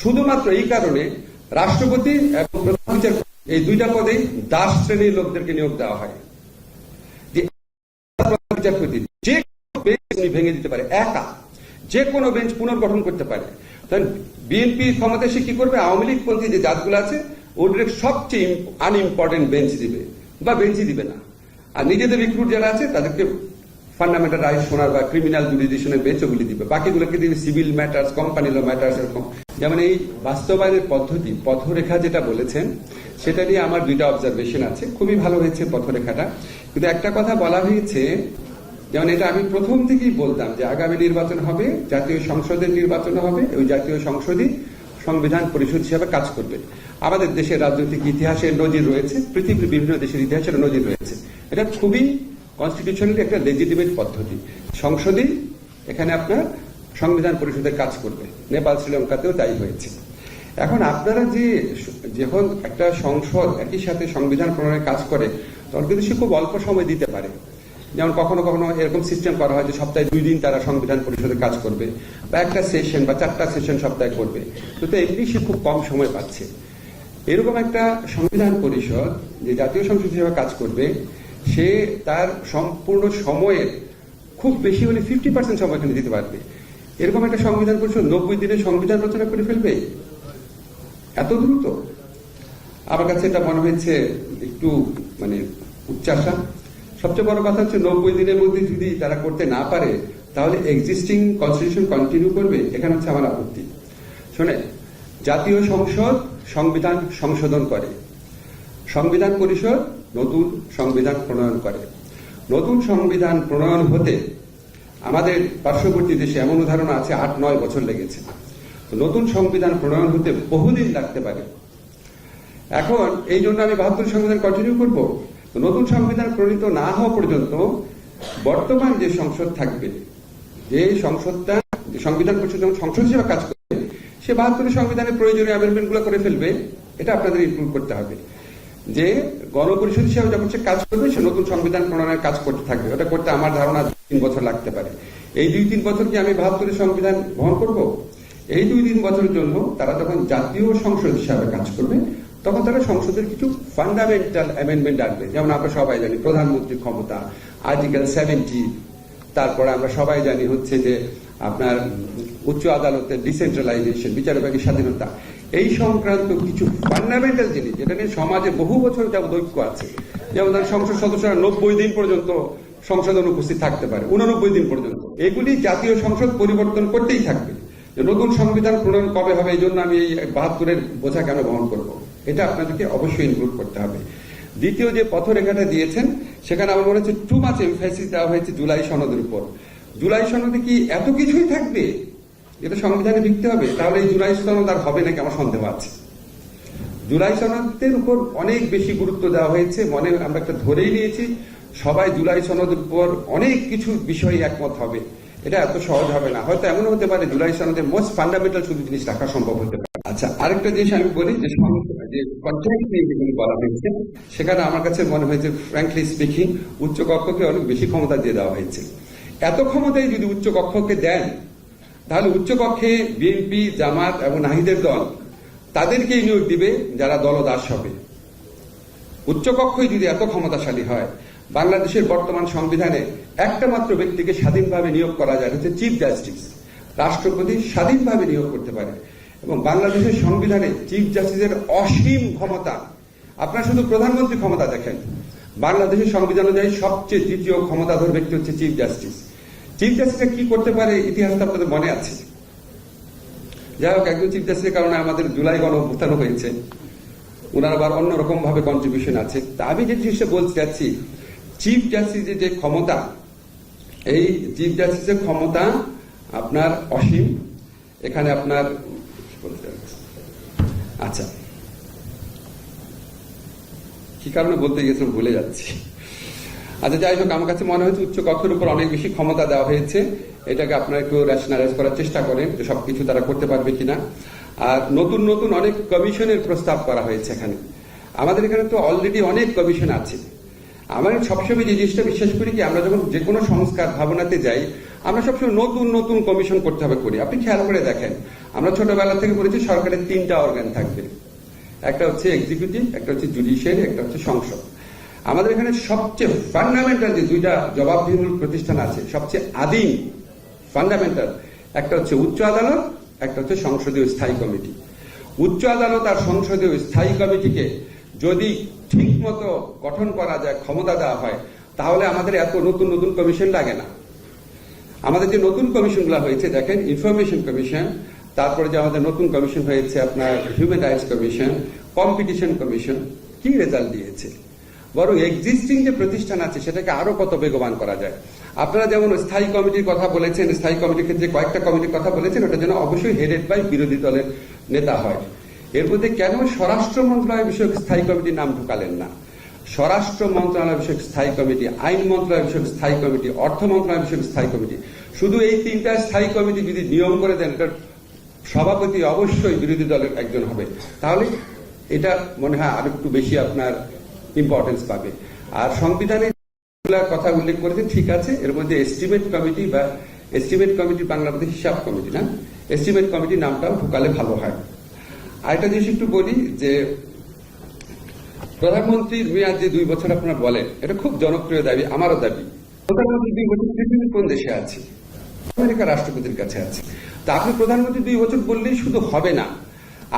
শুধুমাত্র এই কারণে রাষ্ট্রপতি এবং প্রধান বিচারপতি এই দুইটা পদেই দাস শ্রেণীর লোকদেরকে নিয়োগ দেওয়া হয়। বিচারপতি যে বেঞ্চ ভেঙে দিতে পারে, একা যে কোনো বেঞ্চ পুনর্গঠন করতে পারে। বিএনপি ক্ষমতায় সে কি করবে? আওয়ামী লীগ পন্থী যে জাতগুলো আছে ওদের সবচেয়ে আনইম্পর্টেন্ট বেঞ্চ দিবে বা বেঞ্চই দিবে না, আর নিজেদের রিক্রুট যারা আছে তাদেরকে ফান্ডামেন্টাল রাইট শোনার বা ক্রিমিনাল জুডিশনের বেঞ্চ ওগুলি দিবে, বাকিগুলোকে দিবে civil matters, company law matters, এরকম। যেমন এই বাস্তবায়নের পদ্ধতি, পথরেখা যেটা বলেছেন সেটা নিয়ে আমার দুইটা অবজারভেশন আছে। খুবই ভালো হয়েছে পথরেখাটা, কিন্তু একটা কথা বলা হয়েছে, যেমন এটা আমি প্রথম থেকেই বলতাম যে আগামী নির্বাচন হবে, জাতীয় সংসদের নির্বাচন হবে, ওই জাতীয় সংসদই সংবিধান পরিষদ হিসাবে কাজ করবে। আমাদের দেশের রাজনৈতিক ইতিহাসের নজির রয়েছে, পৃথিবীর বিভিন্ন দেশের ইতিহাসের নজির রয়েছে। এটা খুবই কনস্টিটিউশনালি একটা লেজিটিমেট পদ্ধতি। সংসদই এখানে আপনার সংবিধান পরিষদের কাজ করবে। নেপাল, শ্রীলঙ্কাতেও তাই হয়েছে। এখন আপনারা যে যখন একটা সংসদ একই সাথে সংবিধান প্রণয়নের কাজ করে, তখন কিন্তু সে খুব অল্প সময় দিতে পারে। যেমন কখনো কখনো এরকম সিস্টেম করা হয় যে সপ্তাহে 2 দিন তারা সংবিধান পরিষদের কাজ করবে, বা একটা সেশন বা 4টা সেশন সপ্তাহে করবে, তো এমনি সে খুব কম সময় পাচ্ছে। এরকম একটা সংবিধান পরিষদ যে জাতীয় সংসদ হিসেবে কাজ করবে, সে তার সম্পূর্ণ সময়ের খুব বেশি হলে 50% সময় এখানে দিতে পারবে। এরকম একটা সংবিধান পরিষদ 90 দিনে সংবিধান রচনা করে ফেলবে এত দ্রুত? আমার কাছে এটা মনে হয়েছে একটু উচ্চাসা। সবচেয়ে বড় কথা হচ্ছে 90 দিনের মধ্যে যদি তারা করতে না পারে, তাহলে এক্সিস্টিং কনস্টিটিউশন কন্টিনিউ করবে। এখানে হচ্ছে আমার আপত্তি। শোনে, জাতীয় সংসদ সংবিধান সংশোধন করে, সংবিধান পরিষদ নতুন সংবিধান প্রণয়ন করে। নতুন সংবিধান প্রণয়ন হতে আমাদের পার্শ্ববর্তী দেশে এমন উদাহরণ আছে 8-9 বছর লেগেছে। নতুন সংবিধান প্রণয়ন হতে বহুদিন লাগতে পারে। এখন এই জন্য আমি 72 সংবিধান কন্টিনিউ করব। নতুন সংবিধান প্রণীত না হওয়া পর্যন্ত বর্তমান যে সংসদ থাকবে, যে সংসদটা সংবিধান পরিষদ সংসদ হিসেবে কাজ করবে, সে 72 সংবিধানের প্রয়োজনীয় অ্যামেন্ডমেন্ট গুলো করে ফেলবে। এটা আপনাদের ইনক্লুড করতে হবে যে গণপরিষদ হিসেবে যখন সে কাজ করবে, সে নতুন সংবিধান প্রণয়নের কাজ করতে থাকবে। ওটা করতে আমার ধারণা 2-3 বছর লাগতে পারে। এই 2-3 বছর কি আমি 72 সংবিধান বহন করব? এই 2-3 বছরের জন্য তারা যখন জাতীয় সংসদ হিসাবে কাজ করবে, তখন তারা সংসদের কিছু ফান্ডামেন্টাল অ্যামেন্ডমেন্ট আনবে। যেমন আমরা সবাই জানি প্রধানমন্ত্রীর ক্ষমতা, আর্টিকেল 70, তারপরে আমরা সবাই জানি হচ্ছে যে আপনার উচ্চ আদালতের ডিসেন্ট্রালাইজেশন, বিচার বিভাগের স্বাধীনতা, এই সংক্রান্ত কিছু ফান্ডামেন্টাল জিনিস যেটা নিয়ে সমাজে বহু বছর যাবত ঐক্য আছে। যেমন সংসদ সদস্যরা 90 দিন পর্যন্ত সংসদে উপস্থিত থাকতে পারে, 89 দিন পর্যন্ত। এগুলি জাতীয় সংসদ পরিবর্তন করতেই থাকবে। নতুন সংবিধান প্রণয়ন কবে হবে, এই জন্য আমি এই 72-এর বোঝা কেন বহন করব? এটা আপনাদেরকে অবশ্যই ইনক্লুড করতে হবে। দ্বিতীয় যে পথরেখাটা দিয়েছেন, সেখানে আমার মনে হচ্ছে টু মাচ এমফাসিস দেওয়া হয়েছে জুলাই সনদের উপর। জুলাই সনদে কি এত কিছুই থাকবে যেটা সংবিধানে লিখতে হবে? তাহলে এই জুলাই সনদ আর হবে নাকি আমার সন্দেহ আছে। জুলাই সনদের উপর অনেক বেশি গুরুত্ব দেওয়া হয়েছে। আমরা একটা ধরেই নিয়েছি সবাই জুলাই সনদের উপর অনেক কিছু বিষয়ে একমত হবে। এটা এত সহজ হবে না। হয়তো এমন হতে পারে জুলাই সনদের মোস্ট ফান্ডামেন্টাল শুধু জিনিস রাখা সম্ভব হতে পারে। আচ্ছা, আরেকটা জিনিস আমি বলি যে কন্ট্রাক্ট নিয়ে যেগুলি বলা হয়েছে, সেখানে আমার কাছে মনে হয়েছে ফ্র্যাঙ্কলি স্পিকিং উচ্চ কক্ষকে অনেক বেশি ক্ষমতা দিয়ে দেওয়া হয়েছে। এত ক্ষমতাই যদি উচ্চ কক্ষকে দেন, তাহলে উচ্চ কক্ষে বিএনপি, জামাত এবং নাহিদের দল তাদেরকেই নিয়োগ দিবে যারা দলদাস হবে। উচ্চ কক্ষই যদি এত ক্ষমতাশালী হয়, বাংলাদেশের বর্তমান সংবিধানে একটা মাত্র ব্যক্তিকে স্বাধীনভাবে নিয়োগ করা যায়, হচ্ছে চিফ জাস্টিস। রাষ্ট্রপতি স্বাধীনভাবে নিয়োগ করতে পারে এবং বাংলাদেশের সংবিধানে চিফ জাস্টিসের অসীম ক্ষমতা। আপনারা শুধু প্রধানমন্ত্রী ক্ষমতা দেখেন, বাংলাদেশের সংবিধান অনুযায়ী সবচেয়ে তৃতীয় ক্ষমতাধর ব্যক্তি হচ্ছে চিফ জাস্টিস। চিফ জাস্টিসরা কি করতে পারে ইতিহাসটা আপনাদের মনে আছে। যাই হোক, একজন চিফ জাস্টিসের কারণে আমাদের জুলাই গণঅভ্যুত্থান হয়েছে, ওনার আবার অন্যরকম ভাবে কন্ট্রিবিউশন আছে। তা আমি যে জিনিসটা বলতে চাচ্ছি, চিফ জাস্টিসের যে ক্ষমতা, এই চিফ জাস্টিসের ক্ষমতা আপনার অসীম। এখানে আপনার আচ্ছা কি কারণে বলতে গেছিলাম ভুলে যাচ্ছি। আচ্ছা, যাই হোক, আমার কাছে মনে হচ্ছে উচ্চ কক্ষের উপর অনেক বেশি ক্ষমতা দেওয়া হয়েছে। এটাকে আপনারা একটু রেশনালাইজ করার চেষ্টা করেন যে সবকিছু তারা করতে পারবে কিনা। আর নতুন নতুন অনেক কমিশনের প্রস্তাব করা হয়েছে এখানে। আমাদের এখানে তো অলরেডি অনেক কমিশন আছে। আমার সবসময় যে জিনিসটা বিশ্বাস করি কি, আমরা যখন যে কোনো সংস্কার ভাবনাতে যাই, আমরা সবসময় নতুন নতুন কমিশন করতে হবে করি। আপনি খেয়াল করে দেখেন, আমরা ছোটবেলা থেকে বলেছি সরকারের 3টা অর্গান থাকবে, একটা হচ্ছে এক্সিকিউটিভ, একটা হচ্ছে জুডিশিয়ারি, একটা হচ্ছে সংসদ। আমাদের এখানে সবচেয়ে ফান্ডামেন্টাল যে 2টা জবাবদিহিমূলক প্রতিষ্ঠান আছে, সবচেয়ে আদিম ফান্ডামেন্টাল, একটা হচ্ছে উচ্চ আদালত, একটা হচ্ছে সংসদীয় স্থায়ী কমিটি। উচ্চ আদালত আর সংসদীয় স্থায়ী কমিটিকে যদি ঠিক মতো গঠন করা যায়, ক্ষমতা দেওয়া হয়, তাহলে আমাদের এত নতুন নতুন কমিশন লাগে না। আমাদের যে নতুন কমিশনগুলো হয়েছে দেখেন, ইনফরমেশন কমিশন, তারপরে যে আমাদের নতুন কমিশন হয়েছে আপনার human rights commission, competition commission, কি রেজাল্ট দিয়েছে? বরং এক্সিস্টিং যে প্রতিষ্ঠান আছে সেটাকে আরো কত বেগবান করা যায়। আপনারা যেমন স্থায়ী কমিটির কথা বলেছেন, স্থায়ী কমিটির ক্ষেত্রে কয়েকটা কমিটির কথা বলেছেন, ওটা যেন অবশ্যই হেডেড বাই বিরোধী দলের নেতা হয়। এর মধ্যে কেন স্বরাষ্ট্র মন্ত্রণালয় বিষয়ক স্থায়ী কমিটির নাম ঢুকালেন না? স্বরাষ্ট্র মন্ত্রণালয় বিষয়ক স্থায়ী কমিটি, আইন মন্ত্রণালয় বিষয়ক স্থায়ী কমিটি, অর্থ মন্ত্রণালয় বিষয়ক স্থায়ী কমিটি, শুধু এই 3টা স্থায়ী কমিটি যদি নিয়ম করে দেন, এটার সভাপতি অবশ্যই বিরোধী দলের একজন হবে, তাহলে এটা মনে হয় আরো একটু বেশি আপনার ইম্পর্টেন্স পাবে। আর সংবিধানে কথা উল্লেখ করেছেন, ঠিক আছে, এর মধ্যে এস্টিমেট কমিটি বা এস্টিমেট কমিটি বাংলাদেশের হিসাব কমিটি না, এস্টিমেট কমিটির নামটাও ঢুকালে ভালো হয়। আরেকটা জিনিস একটু বলি যে প্রধানমন্ত্রীর মেয়াদ যে 2 বছর আপনারা বলেন, এটা খুব জনপ্রিয় দাবি, আমারও দাবি। প্রধানমন্ত্রী 2 বছর পৃথিবীর কোন দেশে আছে? আমেরিকা রাষ্ট্রপতির কাছে আছে। তা আপনি প্রধানমন্ত্রী 2 বছর বললেই শুধু হবে না,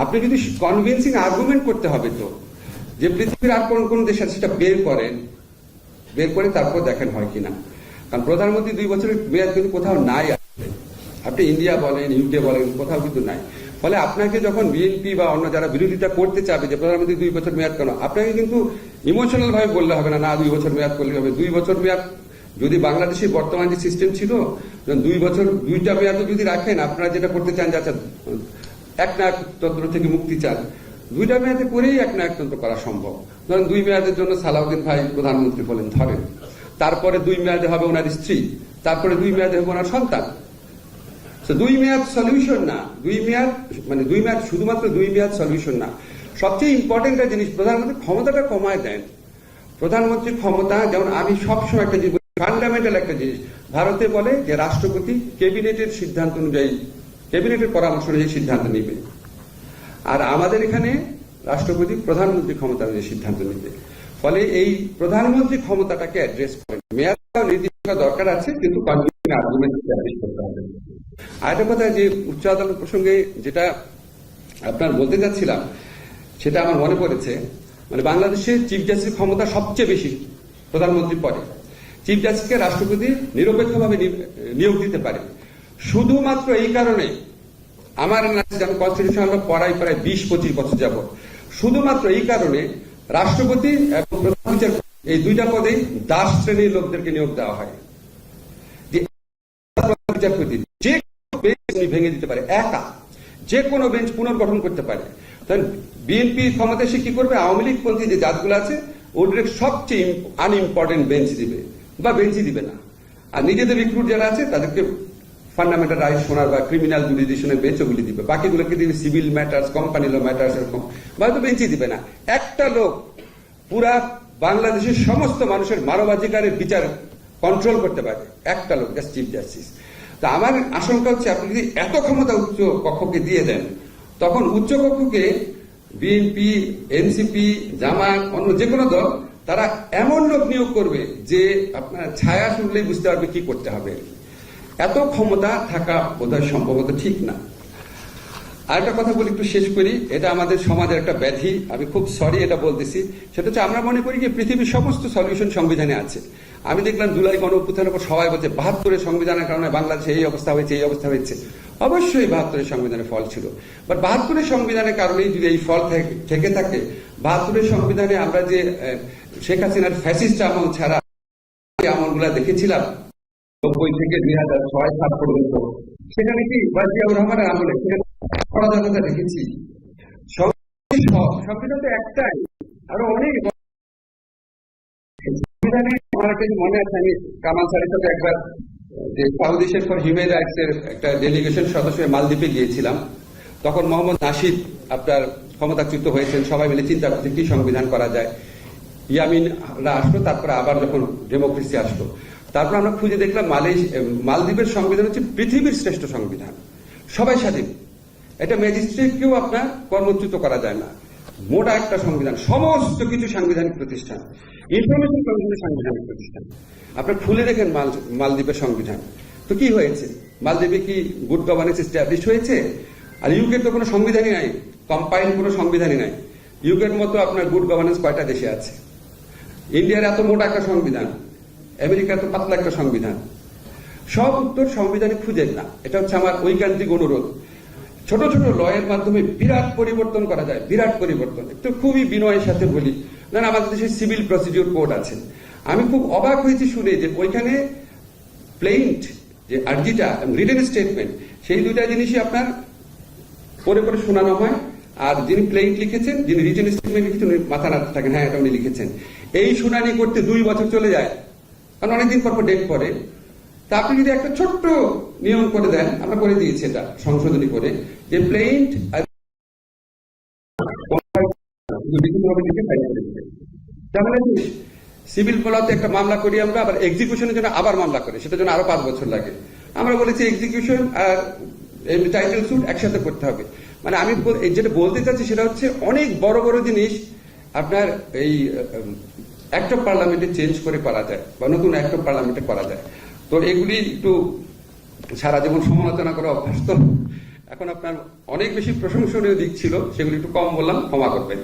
আপনি যদি কনভিন্সিং আর্গুমেন্ট করতে হবে তো, যে পৃথিবীর আর কোন কোন দেশ আছে সেটা বের করে তারপর দেখেন হয় কিনা। কারণ প্রধানমন্ত্রী 2 বছরের মেয়াদ কিন্তু কোথাও নাই। আপনি ইন্ডিয়া বলেন, ইউকে বলেন, কোথাও কিন্তু নাই। ফলে আপনাকে যখন বিএনপি বা অন্য যারা বিরোধিতা করতে চাবে যে প্রধানমন্ত্রী 2 বছর মেয়াদ কেন, আপনাকে কিন্তু ইমোশনাল ভাবে বললে হবে না, 2 বছর মেয়াদ করলে হবে। 2 বছর মেয়াদ যদি বাংলাদেশের বর্তমান যে সিস্টেম ছিল, 2 বছর 2টা মেয়াদও যদি রাখেন, আপনারা যেটা করতে চান, যে আচ্ছা একনায়কতন্ত্র থেকে মুক্তি চান, 2টা মেয়াদে করেই একনায়কতন্ত্র করা সম্ভব। ধরেন 2 মেয়াদের জন্য সালাউদ্দিন ভাই প্রধানমন্ত্রী হলেন ধরেন, তারপরে 2 মেয়াদে হবে ওনার স্ত্রী, তারপরে 2 মেয়াদে হবে ওনার সন্তান। 2 মেয়াদ সলিউশন না, 2 মেয়াদ শুধুমাত্র 2 মেয়াদ সলিউশন না। সবচেয়ে ইম্পর্টেন্ট একটা জিনিস, প্রধানমন্ত্রী ক্ষমতাটা কমায় দেন। প্রধানমন্ত্রীর ক্ষমতা, যেমন আমি সবসময় একটা জিনিস, ফান্ডামেন্টাল একটা জিনিস, ভারতে বলে যে রাষ্ট্রপতি ক্যাবিনেটের সিদ্ধান্ত অনুযায়ী, ক্যাবিনেটের পরামর্শ অনুযায়ী সিদ্ধান্ত নেবে, আর আমাদের এখানে রাষ্ট্রপতি প্রধানমন্ত্রী ক্ষমতা অনুযায়ী সিদ্ধান্ত নেবে। ফলে এই প্রধানমন্ত্রী ক্ষমতাটাকে অ্যাড্রেস করেন, মেয়াদটা নির্দিষ্ট দরকার আছে, কিন্তু কনভিন্সিং আর্গুমেন্ট অ্যাড্রেস করতে হবে। আরেকটা কথা, যে উচ্চ আদালত প্রসঙ্গে যেটা আপনার বলতে যাচ্ছিলাম, সেটা আমার মনে পড়েছে। বাংলাদেশের চিফ জাস্টিস ক্ষমতা সবচেয়ে বেশি প্রধানমন্ত্রীর পরে। চিফ জাস্টিসকে রাষ্ট্রপতি নিরপেক্ষভাবে নিয়োগ দিতে পারে। শুধুমাত্র এই কারণে আমার আমি কনস্টিটিউশন পড়াই প্রায় 20-25 বছর যাব, শুধুমাত্র এই কারণে রাষ্ট্রপতি এবং প্রধান বিচারপতি এই 2টা পদেই দাস শ্রেণীর লোকদেরকে নিয়োগ দেওয়া হয়। বিচারপতি যে বেঞ্চ ভেঙে দিতে পারে, একা যে কোনো বেঞ্চ পুনর্গঠন করতে পারে। বিএনপি ক্ষমতা সে কি করবে, আওয়ামী লীগ পন্থী যে জাতগুলো আছে ওদের সবচেয়ে আনইম্পর্টেন্ট বেঞ্চ দিবে বা বেঞ্চই দিবে না, আর নিজেদের রিক্রুট যারা আছে তাদেরকে ফান্ডামেন্টাল রাইট শোনার বা ক্রিমিনাল জুডিশনের বেঞ্চ ওগুলি দিবে, বাকিগুলোকে দিবে civil matters, company law matters, এরকম বা হয়তো বেঞ্চই দিবে না। একটা লোক পুরা বাংলাদেশের সমস্ত মানুষের মানবাধিকারের বিচার কন্ট্রোল করতে পারে, একটা লোক, জাস্ট চিফ জাস্টিস। তা আমার আশঙ্কা হচ্ছে, আপনি যদি এত ক্ষমতা উচ্চ কক্ষকে দিয়ে দেন, তখন উচ্চ কক্ষকে বিএনপি, এনসিপি, জামায়াত, অন্য যে কোনো দল, তারা এমন লোক নিয়োগ করবে যে আপনার ছায়া শুনলেই বুঝতে পারবে কি করতে হবে। এত ক্ষমতা থাকা বোধহয় সম্ভবত ঠিক না। আরেকটা কথা বলি, একটু শেষ করি, এটা আমাদের সমাজের একটা ব্যাধি, আমি খুব সরি এটা বলতেছি। সেটা হচ্ছে, আমরা মনে করি যে পৃথিবীর সমস্ত সলিউশন সংবিধানে আছে। আমি দেখলাম জুলাই গণঅভ্যুত্থানের পর সবাই বলছে 72-এর সংবিধানের কারণে বাংলাদেশে এই অবস্থা হয়েছে, এই অবস্থা হয়েছে। অবশ্যই 72-এর সংবিধানের ফল ছিল, বাট 72-এর সংবিধানের কারণেই যদি এই ফল থেকে থাকে, 72-এর সংবিধানে আমরা যে শেখ হাসিনার ফ্যাসিস্ট আমল ছাড়া আমলগুলা দেখেছিলাম 90 থেকে 2006-7 পর্যন্ত, সেখানে কি জিয়াউর রহমানের আমলে অরাজকতা দেখেছি। সংবিধান তো একটাই, আরো অনেক সংবিধানে আমার একটা মনে আছে, আমি কামাল স্যারের সাথে একবার যে ফাউন্ডেশন ফর হিউম্যান রাইটস এর একটা ডেলিগেশন সদস্য মালদ্বীপে গিয়েছিলাম, তখন মোহাম্মদ নাশিদ আপনার ক্ষমতাচ্যুত হয়েছেন, সবাই মিলে চিন্তা করছে কি সংবিধান করা যায়। ইয়ামিনরা আসলো, তারপরে আবার যখন ডেমোক্রেসি আসলো, তারপর আমরা খুঁজে দেখলাম মালদ্বীপের সংবিধান হচ্ছে পৃথিবীর শ্রেষ্ঠ সংবিধান, সবাই স্বাধীন, এটা ম্যাজিস্ট্রেটকেও আপনার কর্মচ্যুত করা যায় না, মোটা একটা সংবিধান, সমস্ত কিছু সাংবিধানিক প্রতিষ্ঠান, ইনফরমেশন কমিশনের সাংবিধানিক প্রতিষ্ঠান। আপনার খুলে দেখেন মালদ্বীপের সংবিধান, তো কি হয়েছে? মালদ্বীপে কি গুড গভর্নেন্স এস্টাবলিশ হয়েছে? আর ইউকের তো কোনো সংবিধানই নাই, কম্পাইল কোনো সংবিধানই নাই। ইউকের মতো আপনার গুড গভর্নেন্স কয়টা দেশে আছে? ইন্ডিয়ার এত মোটা একটা সংবিধান, আমেরিকার এত পাতলা একটা সংবিধান। সব উত্তর সংবিধানে খুঁজেন না, এটা হচ্ছে আমার ঐকান্তিক অনুরোধ। ছোট ছোট লয়ের মাধ্যমে বিরাট পরিবর্তন করা যায়, বিরাট পরিবর্তন। একটু খুবই বিনয়ের সাথে বলি, না আমাদের দেশে সিভিল প্রসিডিউর কোড আছে। আমি খুব অবাক হয়েছি শুনে যে ওইখানে প্লেইন্ট যে আর্জিটা, রিটেন স্টেটমেন্ট, সেই দুইটা জিনিসই আপনার পরে পরে শোনানো হয়। আর যিনি প্লেইন্ট লিখেছেন, যিনি রিটেন স্টেটমেন্ট লিখেছেন, উনি মাথা নাড়তে থাকেন, হ্যাঁ এটা উনি লিখেছেন। এই শুনানি করতে 2 বছর চলে যায়, কারণ অনেকদিন পর ডেট পরে। তা আপনি যদি একটা ছোট্ট নিয়ম করে দেন, আমরা করে দিয়েছি এটা সংশোধনী করে, যে প্লেইন্ট সিভিল বলাতে একটা মামলা করি আমরা, আবার এক্সিকিউশনের জন্য আবার মামলা করি, সেটার জন্য আরো 5 বছর লাগে। আমরা বলেছি এক্সিকিউশন আর টাইটেল স্যুট একসাথে করতে হবে। মানে আমি যেটা বলতে চাচ্ছি সেটা হচ্ছে অনেক বড় বড় জিনিস আপনার এই অ্যাক্ট অফ পার্লামেন্টে চেঞ্জ করে করা যায়, বা নতুন অ্যাক্ট অফ পার্লামেন্টে করা যায়। তো এগুলি একটু সারা জীবন সমালোচনা করা অভ্যস্ত, এখন আপনার অনেক বেশি প্রশংসনীয় দিক ছিল, সেগুলি একটু কম বললাম, ক্ষমা করবেন।